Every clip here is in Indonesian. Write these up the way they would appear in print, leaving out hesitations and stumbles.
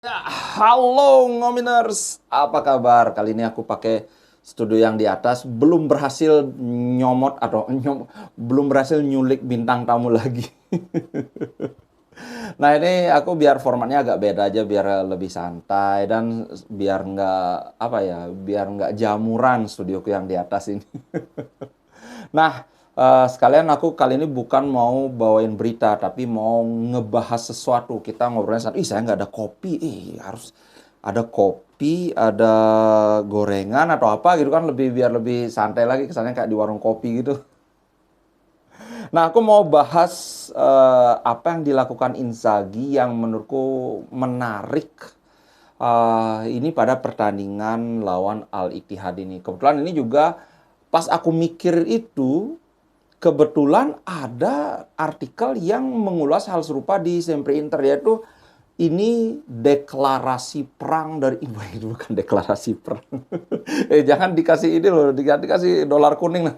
Ya, halo Ngominers, apa kabar? Kali ini aku pakai studio yang di atas, belum berhasil nyomot atau belum berhasil nyulik bintang tamu lagi. Nah ini aku biar formatnya agak beda aja, biar lebih santai dan biar nggak apa ya, biar nggak jamuran studioku yang di atas ini. Nah, sekalian aku kali ini bukan mau bawain berita, tapi mau ngebahas sesuatu. Kita ngobrolnya, saya nggak ada kopi. Harus ada kopi, ada gorengan atau apa gitu kan, biar lebih santai lagi, kesannya kayak di warung kopi gitu. Nah, aku mau bahas apa yang dilakukan Inzaghi yang menurutku menarik ini pada pertandingan lawan Al Ittihad ini. Kebetulan ini juga pas aku mikir itu, kebetulan ada artikel yang mengulas hal serupa di Sempre Inter, yaitu ini deklarasi perang dari itu bukan deklarasi perang. Jangan dikasih ini loh, dikasih dolar kuning.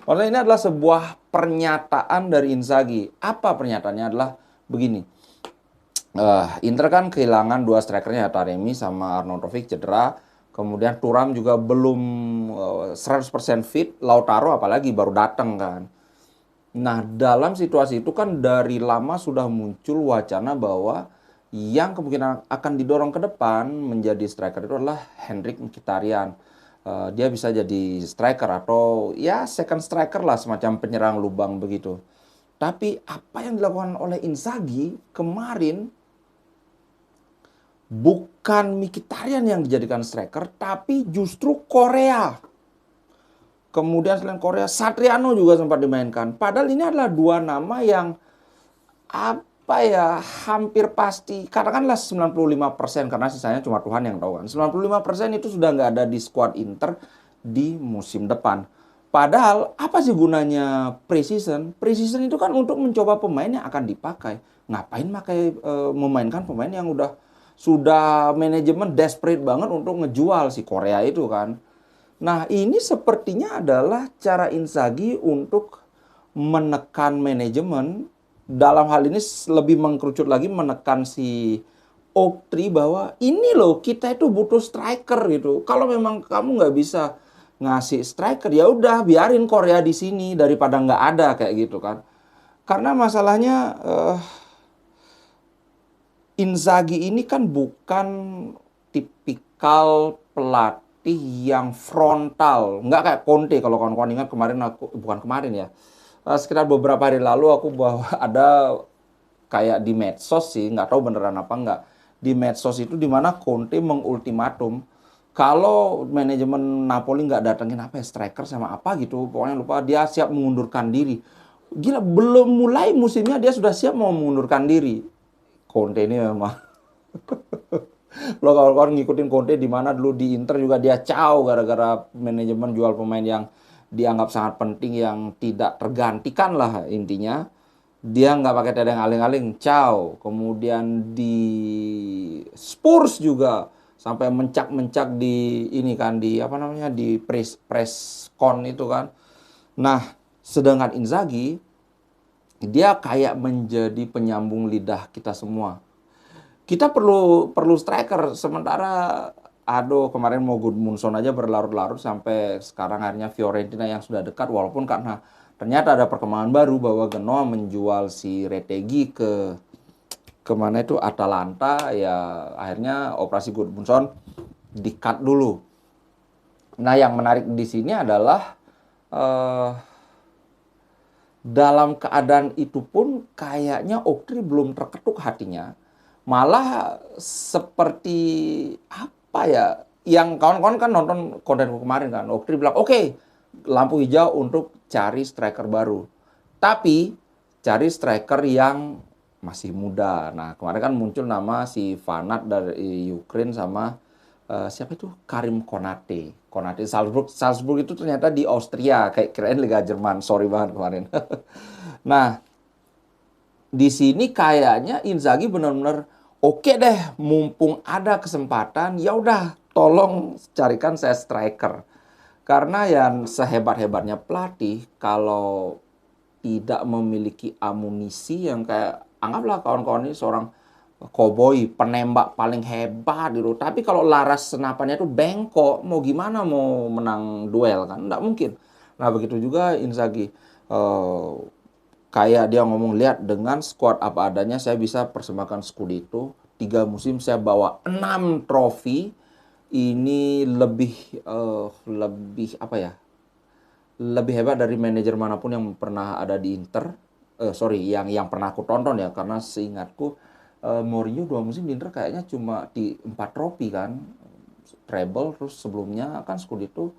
Maksudnya ini adalah sebuah pernyataan dari Inzaghi. Apa pernyataannya adalah begini. Inter kan kehilangan dua strikernya, Taremi sama Arnautovic cedera. Kemudian Thuram juga belum 100% fit. Lautaro apalagi baru datang kan. Nah, dalam situasi itu kan dari lama sudah muncul wacana bahwa yang kemungkinan akan didorong ke depan menjadi striker itu adalah Henrik Mkhitaryan. Dia bisa jadi striker atau ya second striker lah, semacam penyerang lubang begitu. Tapi apa yang dilakukan oleh Inzaghi kemarin bukan Mkhitaryan yang dijadikan striker, tapi justru Korea. Kemudian selain Korea, Satriano juga sempat dimainkan. Padahal ini adalah dua nama yang apa ya, hampir pasti, katakanlah 95%, karena sisanya cuma Tuhan yang tahu kan. 95% itu sudah nggak ada di squad Inter di musim depan. Padahal apa sih gunanya preseason? Preseason itu kan untuk mencoba pemain yang akan dipakai. Ngapain memainkan pemain yang sudah manajemen desperate banget untuk ngejual si Korea itu kan. Nah, ini sepertinya adalah cara Inzaghi untuk menekan manajemen. Dalam hal ini lebih mengkerucut lagi menekan si Oak Tree bahwa ini loh, kita itu butuh striker gitu. Kalau memang kamu nggak bisa ngasih striker, ya udah biarin Korea di sini daripada nggak ada kayak gitu kan. Karena masalahnya Inzaghi ini kan bukan tipikal pelatih yang frontal. Nggak kayak Conte. Kalau kawan-kawan ingat kemarin bukan kemarin ya. Sekitar beberapa hari lalu aku bawa ada kayak di medsos sih, nggak tahu beneran apa nggak. Di medsos itu dimana Conte mengultimatum kalau manajemen Napoli nggak datengin apa ya, striker sama apa gitu, pokoknya lupa, dia siap mengundurkan diri. Gila, belum mulai musimnya dia sudah siap mau mengundurkan diri. Conte ini memang lo kawan-kawan ngikutin Conte di mana dulu di Inter juga dia caw gara-gara manajemen jual pemain yang dianggap sangat penting yang tidak tergantikan lah intinya. Dia nggak pakai tedeng aling-aling, caw. Kemudian di Spurs juga sampai mencak-mencak di ini kan, di apa namanya, di press con itu kan. Nah, sedangkan Inzaghi dia kayak menjadi penyambung lidah kita semua. Kita perlu perlu striker, sementara aduh, kemarin mau Gudmundsson aja berlarut-larut sampai sekarang akhirnya Fiorentina yang sudah dekat, walaupun karena ternyata ada perkembangan baru bahwa Genoa menjual si Retegui ke mana itu, Atalanta, ya akhirnya operasi Gudmundsson di-cut dulu. Nah, yang menarik di sini adalah eh, dalam keadaan itu pun kayaknya Oktri belum terketuk hatinya. Malah seperti apa ya, yang kawan-kawan kan nonton kontenku kemarin kan, Oktri bilang, oke, lampu hijau untuk cari striker baru. Tapi cari striker yang masih muda. Nah, kemarin kan muncul nama si Vanat dari Ukraine sama siapa itu? Karim Konate. Konate Salzburg. Salzburg itu ternyata di Austria. Kayak kirain Liga Jerman. Sorry banget kemarin. Nah, di sini kayaknya Inzaghi benar-benar oke deh, mumpung ada kesempatan, ya udah tolong carikan saya striker. Karena yang sehebat-hebatnya pelatih, kalau tidak memiliki amunisi yang kayak, anggaplah kawan-kawan ini seorang koboi, penembak paling hebat gitu. Tapi kalau laras senapannya tuh bengkok, mau gimana mau menang duel kan? Nggak mungkin. Nah begitu juga Inzaghi. Eh, Kayak dia ngomong, lihat dengan squad apa adanya saya bisa persembahkan Scudetto. 3 musim saya bawa 6 trofi. Ini lebih apa ya? Lebih hebat dari manajer manapun yang pernah ada di Inter. Sorry, yang pernah aku tonton ya, karena seingatku Mourinho 2 musim di Inter kayaknya cuma di 4 trofi kan, treble, terus sebelumnya kan Scudetto.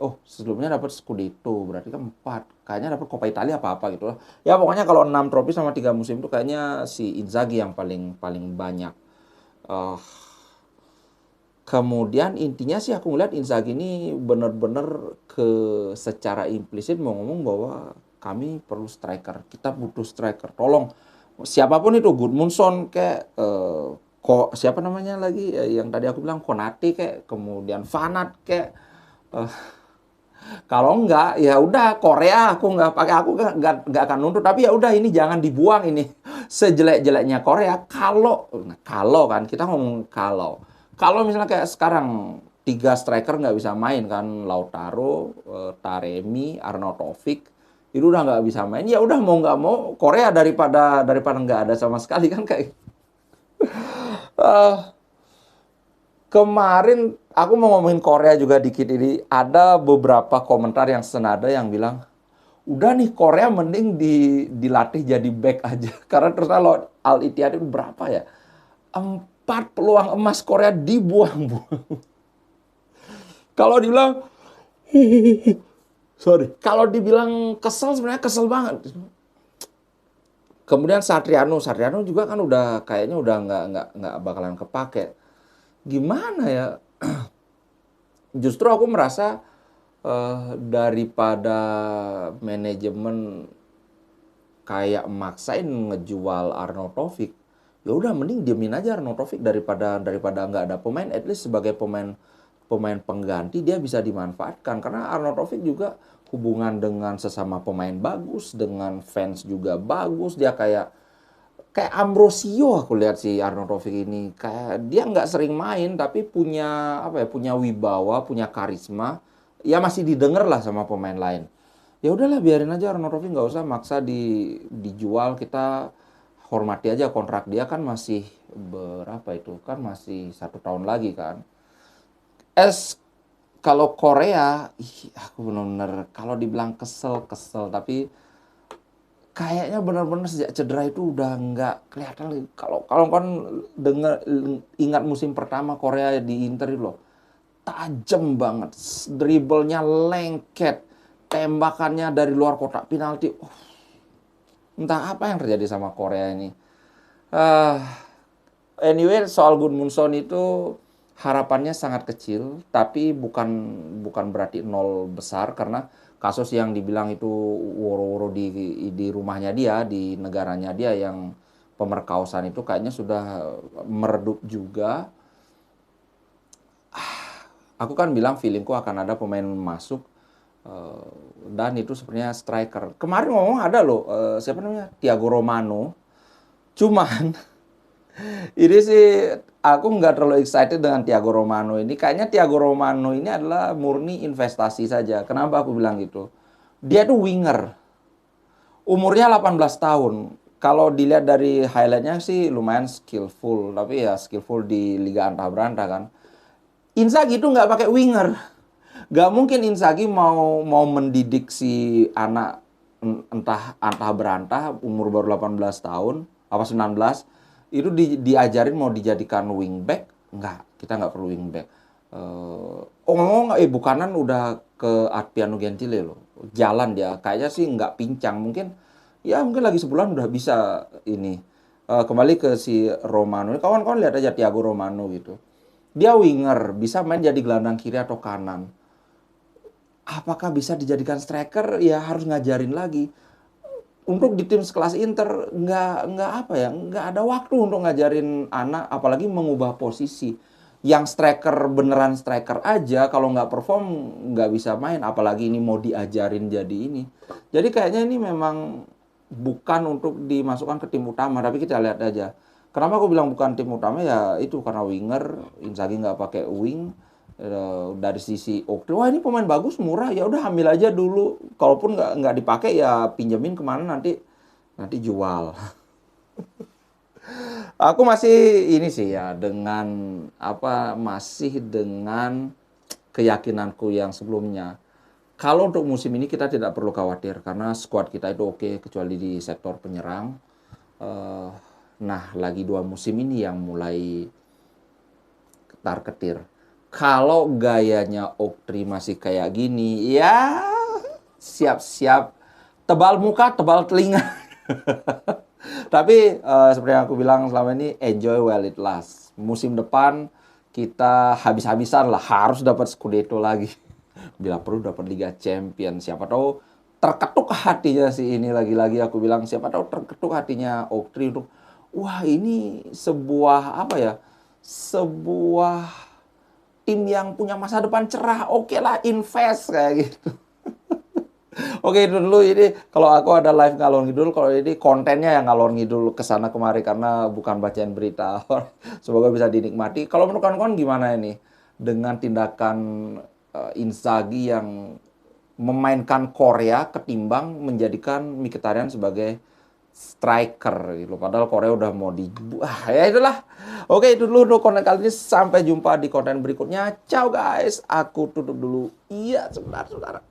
Oh, sebelumnya dapat Scudetto, berarti kan 4. Kayaknya dapat Coppa Italia apa-apa gitu lah. Ya pokoknya kalau 6 trofi sama 3 musim itu kayaknya si Inzaghi yang paling paling banyak. Eh, Kemudian intinya sih aku ngeliat Inzaghi ini bener-bener secara implisit mau ngomong bahwa kami perlu striker, kita butuh striker. Tolong siapapun itu, Gudmundsson kayak kok siapa namanya lagi yang tadi aku bilang Konate kayak, kemudian Vanat kayak, eh, kalau enggak ya udah Korea aku nggak pakai, aku nggak akan nuntut, tapi ya udah ini jangan dibuang ini. Sejelek-jeleknya Korea, kalau kan kita ngomong kalau misalnya kayak sekarang 3 striker nggak bisa main kan, Lautaro, Taremi, Arnautovic itu udah nggak bisa main, ya udah mau nggak mau Korea daripada nggak ada sama sekali kan kayak. eh, Kemarin aku mau ngomongin Korea juga dikit ini. Ada beberapa komentar yang senada yang bilang, udah nih Korea mending dilatih jadi back aja. Karena terus kalau Al Ittihad itu berapa ya? 4 peluang emas Korea dibuang-buang. Kalau dibilang, sorry. Kalau dibilang kesel, sebenarnya kesel banget. Kemudian Satriano juga kan udah kayaknya udah nggak bakalan kepake. Gimana ya? Justru aku merasa daripada manajemen kayak maksain ngejual Arnautovic, ya udah mending diemin aja Arnautovic daripada nggak ada pemain. At least sebagai pemain pengganti dia bisa dimanfaatkan, karena Arnautovic juga hubungan dengan sesama pemain bagus, dengan fans juga bagus. Dia kayak Ambrosio, aku lihat si Arnautovic ini kayak dia nggak sering main tapi punya apa ya, punya wibawa, punya karisma, ya masih didengar lah sama pemain lain. Ya udahlah biarin aja Arnautovic, nggak usah maksa dijual. Kita hormati aja kontrak dia, kan masih berapa itu, kan masih 1 tahun lagi kan. Kalau Korea, aku benar-benar kalau dibilang kesel tapi kayaknya benar-benar sejak cedera itu udah nggak kelihatan lagi. Kalau kalau kan dengar, ingat musim pertama Korea di Inter itu loh, tajam banget, dribblenya lengket, tembakannya dari luar kotak penalti. Entah apa yang terjadi sama Korea ini. Uh, Anyway, soal Gudmundsson itu harapannya sangat kecil, tapi bukan berarti nol besar, karena kasus yang dibilang itu woro-woro di rumahnya dia, di negaranya dia, yang pemerkosaan itu kayaknya sudah meredup juga. Aku kan bilang feelingku akan ada pemain masuk, eh, dan itu sebenarnya striker. Kemarin ngomong ada loh, siapa namanya, Thiago Romano. Cuman ini sih aku nggak terlalu excited dengan Thiago Romano ini. Kayaknya Thiago Romano ini adalah murni investasi saja. Kenapa aku bilang gitu? Dia tuh winger. Umurnya 18 tahun. Kalau dilihat dari highlightnya sih lumayan skillful. Tapi ya skillful di Liga Antah Berantah kan. Inzaghi itu nggak pakai winger. Nggak mungkin Inzaghi mau mau mendidik si anak entah antah berantah umur baru 18 tahun apa 19 itu diajarin mau dijadikan wingback. Enggak, kita nggak perlu wingback. Ngomong Bukanan udah ke Adriano Gentile loh, jalan dia kayaknya sih nggak pincang, mungkin ya mungkin lagi sebulan udah bisa ini. Kembali ke si Romano, kawan-kawan lihat aja Thiago Romano gitu, dia winger, bisa main jadi gelandang kiri atau kanan. Apakah bisa dijadikan striker? Ya harus ngajarin lagi. Untuk di tim sekelas Inter nggak apa ya, nggak ada waktu untuk ngajarin anak, apalagi mengubah posisi. Yang striker beneran striker aja kalau nggak perform nggak bisa main, apalagi ini mau diajarin jadi ini. Jadi kayaknya ini memang bukan untuk dimasukkan ke tim utama, tapi kita lihat aja. Kenapa aku bilang bukan tim utama ya itu karena winger, Inzaghi nggak pakai wing. Dari sisi Oktri, wah ini pemain bagus, murah, ya udah ambil aja dulu. Kalaupun nggak dipakai ya pinjemin kemana nanti jual. Aku masih ini sih ya dengan apa masih dengan keyakinanku yang sebelumnya. Kalau untuk musim ini kita tidak perlu khawatir karena skuad kita itu oke kecuali di sektor penyerang. Eh, nah, lagi 2 musim ini yang mulai ketar-ketir. Kalau gayanya Oktri masih kayak gini, ya siap-siap tebal muka, tebal telinga. Tapi seperti yang aku bilang selama ini, enjoy while it lasts. Musim depan kita habis-habisan lah, harus dapat Scudetto lagi. Bila perlu dapat Liga Champions. Siapa tahu terketuk hatinya si ini lagi-lagi aku bilang, siapa tahu terketuk hatinya Oktri untuk, wah ini sebuah apa ya, sebuah tim yang punya masa depan cerah. Oke lah, invest kayak gitu. Oke, itu dulu ini kalau aku ada live ngalor ngidul, kalau ini kontennya yang ngalor ngidul ke sana kemari karena bukan bacain berita. Semoga bisa dinikmati. Kalau menurut kawan-kawan gimana ini dengan tindakan Inzaghi yang memainkan Korea ketimbang menjadikan Mkhitaryan sebagai striker gitu. Padahal Korea udah mau ya itulah. Oke, itu dulu untuk konten kali ini. Sampai jumpa di konten berikutnya. Ciao guys. Aku tutup dulu. Iya, sebentar, saudara.